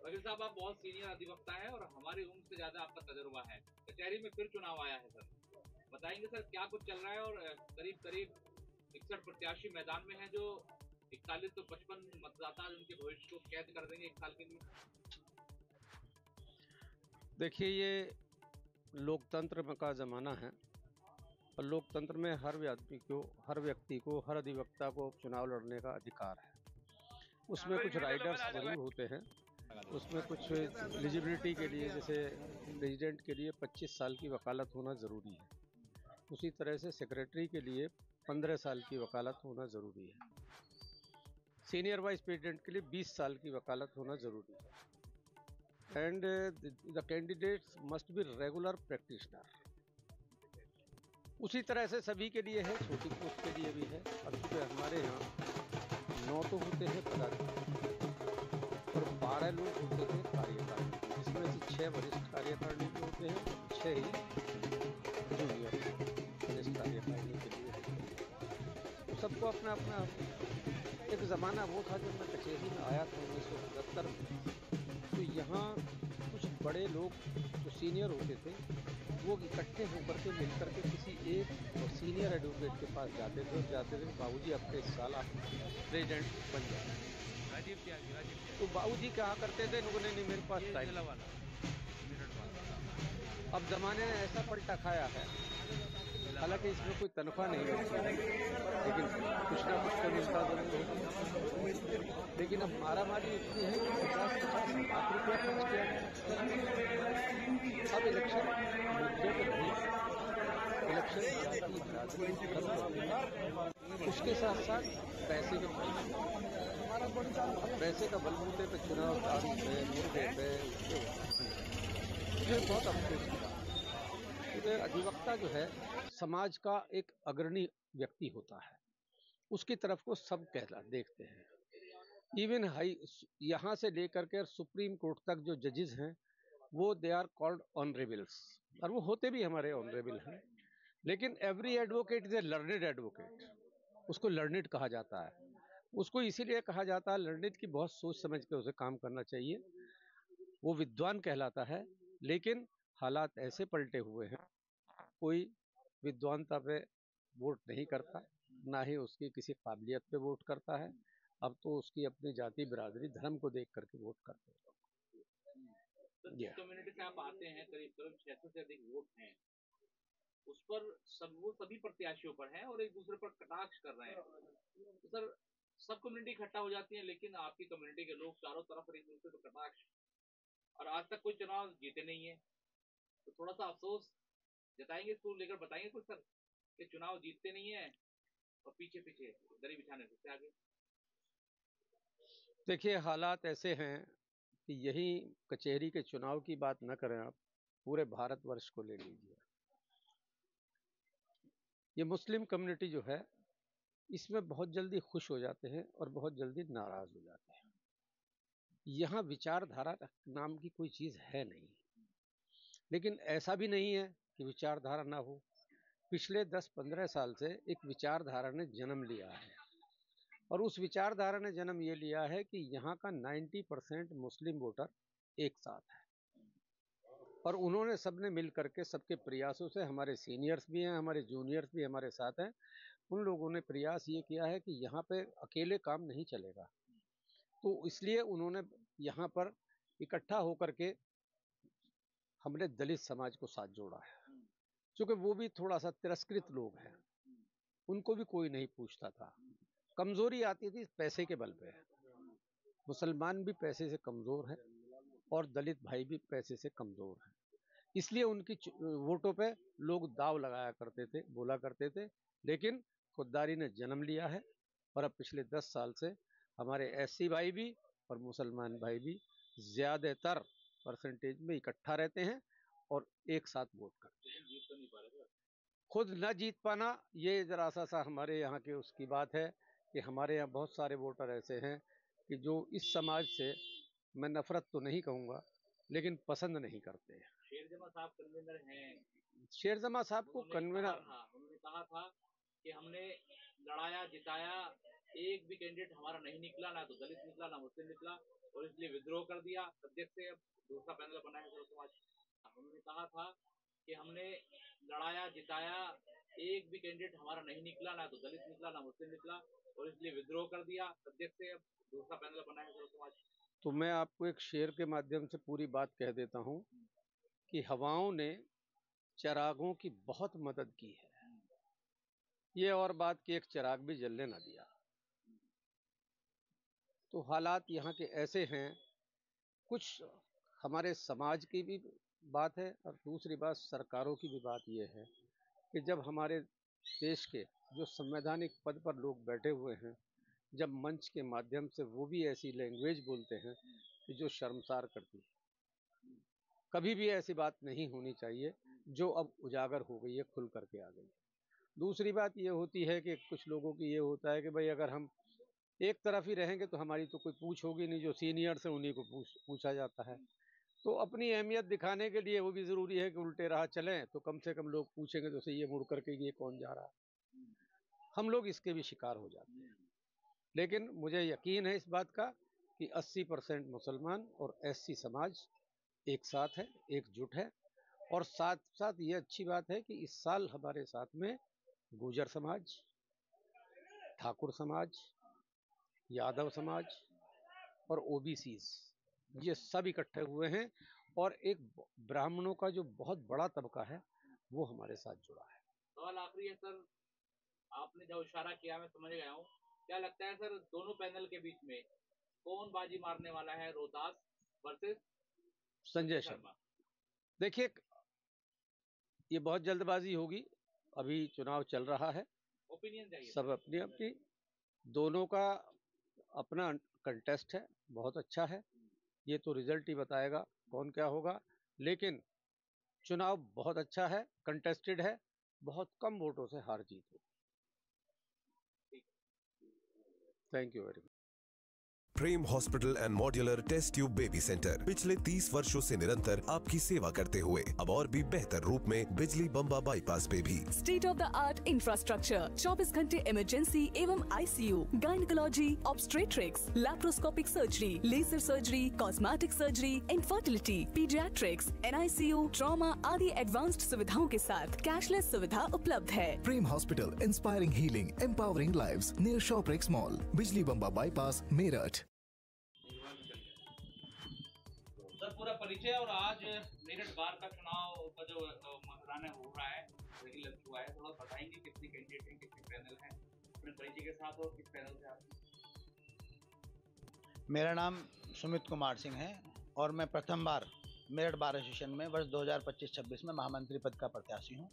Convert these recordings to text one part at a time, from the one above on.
वकील साहब, आप बहुत सीनियर अधिवक्ता हैं और हमारी उम्र से ज्यादा आपका तजुर्बा है। कचहरी में फिर चुनाव आया है सर, बताएंगे सर क्या कुछ चल रहा है? और करीब करीब 61 प्रत्याशी मैदान में हैं, जो 41 तो 55 मतदाता उनके भविष्य को कैद कर देंगे 1 साल के लिए। देखिए, ये लोकतंत्र का ज़माना है और लोकतंत्र में हर व्यक्ति को, हर अधिवक्ता को चुनाव लड़ने का अधिकार है। उसमें कुछ राइडर्स जरूर होते हैं, उसमें कुछ एलिजिबिलिटी के लिए, जैसे प्रेसिडेंट के लिए 25 साल की वकालत होना ज़रूरी है, उसी तरह से सेक्रेटरी के लिए 15 साल की वकालत होना ज़रूरी है, सीनियर वाइस प्रेसिडेंट के लिए 20 साल की वकालत होना ज़रूरी है, and the candidates must be regular practitioner. उसी तरह से सभी के लिए है, छोटी पोस्ट के लिए भी है। अब चूँकि हमारे यहाँ 9 तो होते हैं पदाधिकारी और 12 लोग होते हैं कार्यकारिणी, जिसमें से 6 वरिष्ठ कार्यकारिणी के होते हैं और 6 ही जूनियर वरिष्ठ कार्यकारिणी के लिए होते हैं। तो सबको अपना अपना, एक ज़माना वो था जब मैं कचहरी में आया था 1977 में, तो यहाँ कुछ बड़े लोग जो सीनियर होते थे वो इकट्ठे होकर के मिलकर के किसी एक सीनियर एडवोकेट के पास जाते थे बाबूजी अब इस साल आप प्रेसिडेंट बन जाए। तो बाबूजी कहा करते थे, नहीं मेरे पास टाइम। अब जमाने ने ऐसा पलटा खाया है, हालांकि इसमें कोई तनख्वाह नहीं मिलती है, लेकिन कुछ ना कुछ तो मिलता जरूर है। लेकिन अब मारामारी इतनी है कि 50-50 लाख रुपया खर्च किया गया। अब इलेक्शन मुद्दे पर नहीं, इलेक्शन उसके साथ साथ पैसे का बलबूते पे चुनाव दारू पे, मुद्दे पे, मुझे बहुत अफसोस की बात है। अधिवक्ता जो है समाज का एक अग्रणी व्यक्ति होता है, उसकी तरफ को सब देखते हैं। इवन यहाँ से लेकर के सुप्रीम कोर्ट तक जो जजेस हैं वो दे आर कॉल्ड ऑनरेबल्स, और वो होते भी हमारे ऑनरेबल हैं। लेकिन every advocate is a learned advocate, उसको लर्नेड कहा जाता है। उसको इसीलिए कहा जाता है लर्नेड की बहुत सोच समझ के उसे काम करना चाहिए, वो विद्वान कहलाता है। लेकिन हालात ऐसे पलटे हुए हैं, कोई विद्वानता पे वोट नहीं करता, ना ही उसकी किसी काबिलियत पे वोट करता है। अब तो उसकी अपनी जाति, बिरादरी, धर्म को देख करके वोट करते हैं। जिस कम्युनिटी से आप आते हैं, करीब करीब 600 से अधिक वोट हैं, उस पर वो सभी प्रत्याशियों पर हैं और एक दूसरे पर कटाक्ष कर रहे हैं। तो सर, सब कम्युनिटी इकट्ठा हो जाती है, लेकिन आपकी कम्युनिटी के लोग चारों तरफ एक दूसरे पर कटाक्ष, और आज तक कोई चुनाव जीते नहीं है। तो थोड़ा सा अफसोस जताएंगे, इसको लेकर बताएंगे कुछ सर, कि चुनाव जीतते नहीं है और पीछे पीछे दरी बिछाने से आगे। देखिए, हालात ऐसे हैं कि यही कचहरी के चुनाव की बात न करें, आप पूरे भारतवर्ष को ले लीजिए। ये मुस्लिम कम्युनिटी जो है, इसमें बहुत जल्दी खुश हो जाते हैं और बहुत जल्दी नाराज हो जाते हैं। यहाँ विचारधारा नाम की कोई चीज है नहीं, लेकिन ऐसा भी नहीं है कि विचारधारा ना हो। पिछले 10-15 साल से एक विचारधारा ने जन्म लिया है, और उस विचारधारा ने जन्म ये लिया है कि यहाँ का 90% मुस्लिम वोटर एक साथ है, और उन्होंने सबने मिल करके, सबके प्रयासों से, हमारे सीनियर्स भी हैं, हमारे जूनियर्स भी हमारे साथ हैं, उन लोगों ने प्रयास ये किया है कि यहाँ पे अकेले काम नहीं चलेगा। तो इसलिए उन्होंने यहाँ पर इकट्ठा होकर के हमने दलित समाज को साथ जोड़ा है, क्योंकि वो भी थोड़ा सा तिरस्कृत लोग हैं, उनको भी कोई नहीं पूछता था। कमजोरी आती थी पैसे के बल पे, मुसलमान भी पैसे से कमजोर है और दलित भाई भी पैसे से कमजोर है, इसलिए उनकी वोटों पे लोग दाव लगाया करते थे, बोला करते थे। लेकिन खुददारी ने जन्म लिया है, और अब पिछले 10 साल से हमारे एससी भाई भी और मुसलमान भाई भी ज्यादातर परसेंटेज में इकट्ठा रहते हैं और एक साथ वोट करते हैं। खुद न जीत पाना, ये जरा सा हमारे यहाँ के उसकी बात है कि हमारे यहाँ बहुत सारे वोटर ऐसे हैं कि जो इस समाज से, मैं नफरत तो नहीं कहूँगा, लेकिन पसंद नहीं करते हैं। शेरजमा साहब कन्वीनर हैं, शेरजमा साहब को कन्वीनर, उन्होंने कहा था कि हमने लड़ाया, जिताया एक भी कैंडिडेट हमारा नहीं निकला, ना तो दलित निकला ना मुस्लिम निकला, और इसलिए विद्रोह कर दिया अध्यक्ष से। अब दूसरा पैनल बनाया सर्व समाज। उन्होंने कहा था कि हमने लड़ाया जिताया, एक भी कैंडिडेट हमारा नहीं निकला, ना तो दलित निकला ना मुस्लिम निकला, और इसलिए विद्रोह कर दिया अध्यक्ष से। अब दूसरा पैनल बनाया सर्व समाज। तो मैं आपको एक शेर के माध्यम से पूरी बात कह देता हूँ कि हवाओं ने चिरागों की बहुत मदद की है, ये और बात कि एक चिराग भी जलने ना दिया। तो हालात यहाँ के ऐसे हैं, कुछ हमारे समाज की भी बात है और दूसरी बात सरकारों की भी बात ये है कि जब हमारे देश के जो संवैधानिक पद पर लोग बैठे हुए हैं, जब मंच के माध्यम से वो भी ऐसी लैंग्वेज बोलते हैं कि जो शर्मसार करती है। कभी भी ऐसी बात नहीं होनी चाहिए जो अब उजागर हो गई है, खुल करके आ गई है। दूसरी बात ये होती है कि कुछ लोगों की ये होता है कि भाई अगर हम एक तरफ ही रहेंगे तो हमारी तो कोई पूछ होगी नहीं, जो सीनियर से उन्हीं को पूछा जाता है। तो अपनी अहमियत दिखाने के लिए वो भी ज़रूरी है कि उल्टे राह चलें, तो कम से कम लोग पूछेंगे तो सही, ये मुड़ करके ये कौन जा रहा है। हम लोग इसके भी शिकार हो जाते हैं। लेकिन मुझे यकीन है इस बात का कि 80% मुसलमान और एससी समाज एक साथ है, एकजुट है, और साथ साथ ये अच्छी बात है कि इस साल हमारे साथ में गुर्जर समाज, ठाकुर समाज, यादव समाज और ओबीसीज ये सब इकट्ठे हुए हैं, और एक ब्राह्मणों का जो बहुत बड़ा तबका है वो हमारे साथ जुड़ा है। सवाल आखिरी है सर, आपने जो इशारा किया मैं समझ गया हूँ। क्या लगता है सर, दोनों पैनल के बीच में कौन बाजी मारने वाला है, रोहतास वर्सेस संजय शर्मा? देखिए, ये बहुत जल्दबाजी होगी, अभी चुनाव चल रहा है, ओपिनियन चाहिए, सब अपनी अपनी, दोनों का अपना कंटेस्ट है, बहुत अच्छा है। ये तो रिजल्ट ही बताएगा कौन क्या होगा, लेकिन चुनाव बहुत अच्छा है, कंटेस्टेड है, बहुत कम वोटों से हार जीत होगी। Thank you very much. Prem hospital and modular test tube baby centre पिछले 30 वर्षों से निरंतर आपकी सेवा करते हुए अब और भी बेहतर रूप में बिजली बम्बा बाईपास पे भी state of the art infrastructure, 24 घंटे इमरजेंसी एवं ICU, gynaecology, obstetrics, laparoscopic surgery, laser surgery, cosmetic surgery, infertility, paediatrics, NICU, trauma आदि एडवांस्ड सुविधाओं के साथ कैशलेस सुविधा उपलब्ध है। Prem hospital, inspiring healing, empowering lives, near Shoprex mall, Bijli Bamba bypass, Meerut. Sir पूरा परिचय, और आज मेरठ बार का चुनाव का जो मतदान हो रहा है वही लग चुका है, थोड़ा बताएंगे कितने कैंडिडेट हैं, कितने पैनल हैं, अपने परिचय के साथ, और किस पैनल से आप? मेरा नाम सुमित कुमार सिंह है और मैं प्रथम बार मेरठ बार एसोसिएशन में वर्ष 2025-26 में महामंत्री पद का प्रत्याशी हूं,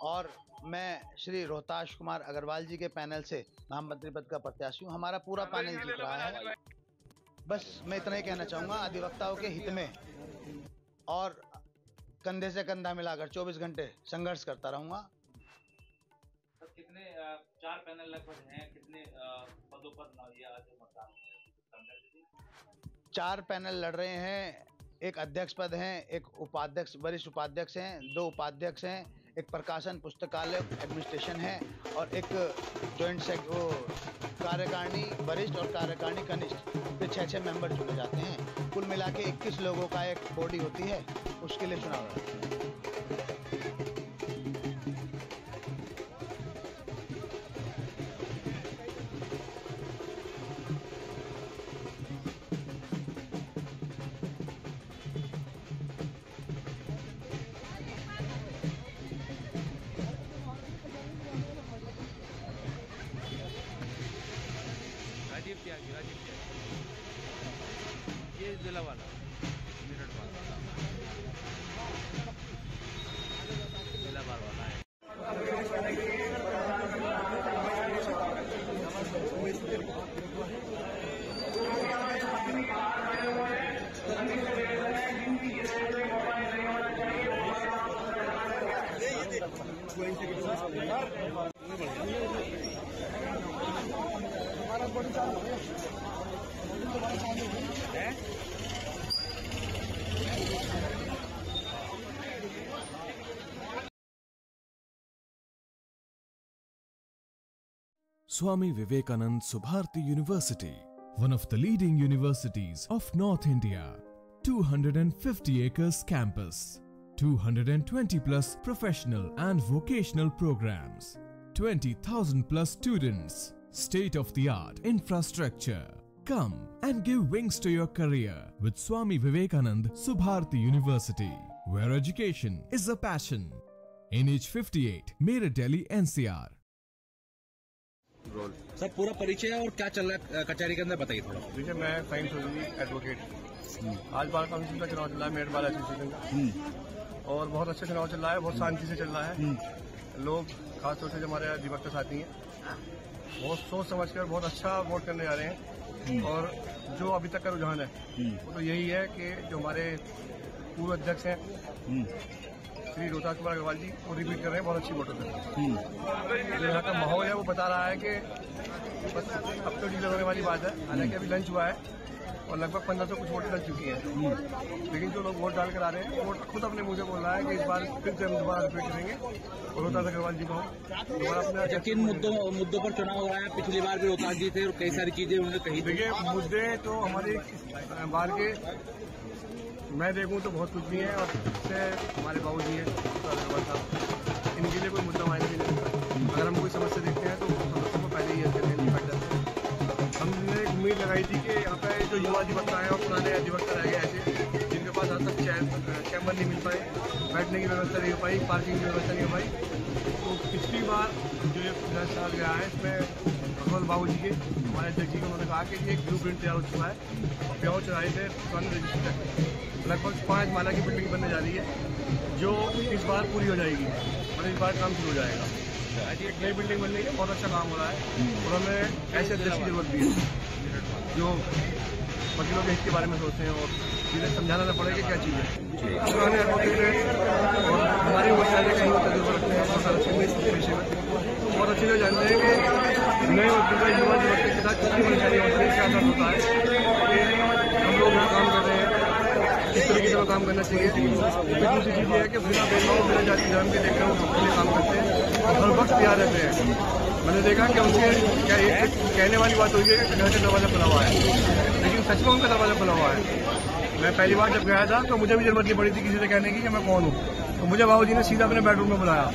और मैं श्री रोहताश कुमार अग्रवाल जी के पैनल से महामंत्री पद का प्रत्याशी हूं। हमारा पूरा पैनल जीत रहा है। बस मैं इतना ही कहना चाहूँगा, अधिवक्ताओं के हित में और कंधे से कंधा मिलाकर 24 घंटे संघर्ष करता रहूँगा। सर कितने 4 पैनल लगभग हैं, कितने पदों पर ये आज मतदान? 4 पैनल लड़ रहे हैं, एक अध्यक्ष पद हैं, एक उपाध्यक्ष, वरिष्ठ उपाध्यक्ष हैं, 2 उपाध्यक्ष हैं, एक प्रकाशन पुस्तकालय एडमिनिस्ट्रेशन है, और एक जॉइंट कार्यकारिणी वरिष्ठ और कार्यकारिणी कनिष्ठ पे 6 मेंबर चुने जाते हैं। कुल मिला के 21 लोगों का एक बॉडी होती है, उसके लिए चुनाव होता है। ये जिला वाला, मेरठ वाला, जिला बार वाला है। Swami Vivekanand Subharti University, one of the leading universities of North India. 250 acres campus, 220 plus professional and vocational programs, 20,000 plus students, state-of-the-art infrastructure. Come and give wings to your career with Swami Vivekanand Subharti University, where education is a passion. NH58, Meerut, Delhi, NCR. Sir पूरा परिचय और क्या चल रहा है कचहरी के अंदर बताइए थोड़ा। देखिए, मैं साइंस एडवोकेट। आज बार काउंसिल का चुनाव चल रहा है, मेरठ बार एसोसिएशन का, और बहुत अच्छा चुनाव चल रहा है, बहुत शांति से चल रहा है। लोग खासतौर से जो हमारे अधिवक्ता साथी हैं, बहुत सोच समझ कर बहुत अच्छा वोट करने जा रहे हैं। और जो अभी तक का रुझान है वो तो यही है कि जो हमारे पूर्व अध्यक्ष हैं श्री रोहतास कुमार अग्रवाल जी, वो रिपीट कर रहे हैं, बहुत अच्छी वोटर है। जो यहाँ का माहौल है वो बता रहा है कि बस अब तो डीलर होने वाली बात है। हालांकि अभी लंच हुआ है और लगभग 1500 कुछ वोट डल चुकी हैं, लेकिन जो लोग वोट डालकर आ रहे हैं वो खुद अपने मुंह से बोल रहा है कि इस बार फिर से हम दोबारा रिपीट करेंगे और रोहतास अग्रवाल जी को दोबारा अपने। किन मुद्दों पर चुनाव हो रहा है? पिछली बार भी रोहतास जी थे और कई सारी चीजें उन्होंने कही। देखिए, मुद्दे तो हमारे बार के मैं देखूं तो बहुत कुछ भी है, और सबसे हमारे बाबू जी हैं साहब, इनके लिए कोई मुद्दा मायने नहीं रखता। अगर हम कोई समस्या देखते हैं तो समस्या को पहले ही हमने एक उम्मीद लगाई थी कि यहाँ पे जो युवा अधिवक्ता है और पुराने अधिवक्ता रह गए ऐसे जिनके पास आज तक चैम्बर नहीं मिल पाए, बैठने की व्यवस्था नहीं हो पाई, पार्किंग की व्यवस्था नहीं हो पाई। तो पिछली बार जो ये 10 साल गया है, इसमें अग्रवाल बाबू जी के हमारे अध्यक्ष जी को उन्होंने कहा कि एक ब्लू प्रिंट तैयार हो चुका है और प्योर चौराहे से रजिस्टर लगभग 5 माला की बिल्डिंग बनने जा रही है, जो इस बार पूरी हो जाएगी और इस बार काम शुरू हो जाएगा। नई बिल्डिंग बनने के बहुत अच्छा काम हो रहा है और हमें ऐसे अध्यक्ष की जरूरत भी है जो वकीलों के हित के बारे में सोचते हैं और जिन्हें समझाना न पड़े कि क्या चीज़ है। पुराने एडवोकेट हैं और हमारे वो सारे कहीं तजुर्बा रखते हैं, बहुत अच्छे से जानते हैं कि नए वकील युवा अधिवक्ता के साथ कितनी परेशानी होती है, क्या असर होता है कि हम लोग यहाँ काम कर रहे हैं, इस तरीके से काम करना चाहिए। दूसरी चीज़ ये है कि बिना भेदभाव बिना जाति धर्म के देखकर वो सबके लिए काम करते हैं और हर वक्त तैयार रहते हैं। मैंने देखा कि उनके क्या एक कहने वाली बात हुई है कि घर का दरवाजा खुला हुआ है, लेकिन सच में उनका दरवाजा खुला हुआ है। मैं पहली बार जब गया था तो मुझे भी जरूरत नहीं पड़ी थी किसी से कहने की कि मैं कौन हूँ, तो मुझे बाबू जी ने सीधा अपने बेडरूम में बुलाया।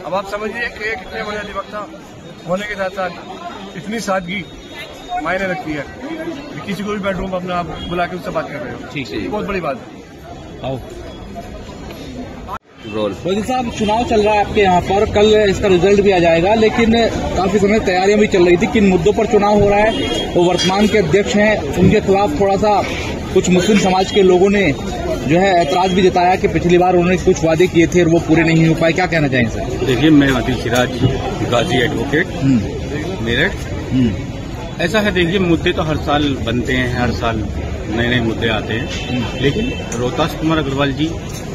अब आप समझिए कि कितने बड़े अधिवक्ता होने के साथ साथ इतनी सादगी मायने रखती है कि किसी को भी बेडरूम में अपना आप बुला के उससे बात कर रहे हो। ठीक है, बहुत बड़ी बात है। आओ वजीर साहब, चुनाव चल रहा है आपके यहाँ पर, कल इसका रिजल्ट भी आ जाएगा, लेकिन काफी समय तैयारियां भी चल रही थी। किन मुद्दों पर चुनाव हो रहा है? वो वर्तमान के अध्यक्ष हैं, उनके खिलाफ थोड़ा सा कुछ मुस्लिम समाज के लोगों ने जो है ऐतराज भी जताया कि पिछली बार उन्होंने कुछ वादे किए थे और वो पूरे नहीं हो पाए। क्या कहना चाहेंगे सर? देखिए, मैं आदिल सिराज गाजी एडवोकेट मेरठ। ऐसा है, देखिए, मुद्दे तो हर साल बनते हैं, हर साल नए नए मुद्दे आते हैं, लेकिन रोहतास कुमार अग्रवाल जी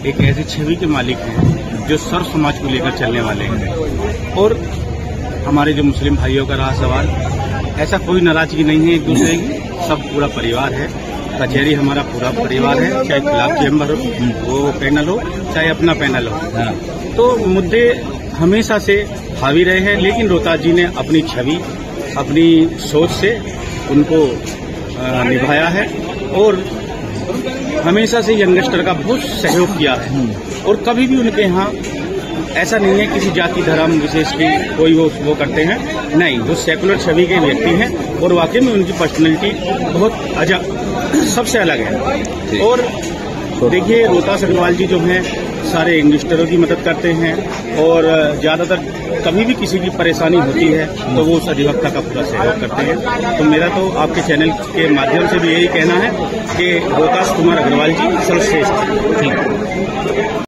एक ऐसी छवि के मालिक हैं जो सर्व समाज को लेकर चलने वाले हैं। और हमारे जो मुस्लिम भाइयों का रहा सवाल, ऐसा कोई नाराजगी नहीं है एक दूसरे की, सब पूरा परिवार है। कचहरी हमारा पूरा परिवार है, चाहे खिलाफ चैम्बर हो, वो पैनल हो, चाहे अपना पैनल हो। तो मुद्दे हमेशा से हावी रहे हैं, लेकिन रोहतास जी ने अपनी छवि, अपनी सोच से उनको निभाया है और हमेशा से यंगस्टर का बहुत सहयोग किया है। और कभी भी उनके यहाँ ऐसा नहीं है किसी जाति धर्म विशेष की कोई वो करते हैं, नहीं, वो सेकुलर छवि के व्यक्ति हैं और वाकई में उनकी पर्सनैलिटी बहुत सबसे अलग है। और देखिए, रोहतास अग्रवाल जी जो हैं सारे यंगस्टरों की मदद करते हैं और ज्यादातर कभी भी किसी की परेशानी होती है तो वो उस अधिवक्ता का पूरा सहयोग करते हैं। तो मेरा तो आपके चैनल के माध्यम से भी यही कहना है कि रोहतास कुमार अग्रवाल जी सर्वश्रेष्ठ।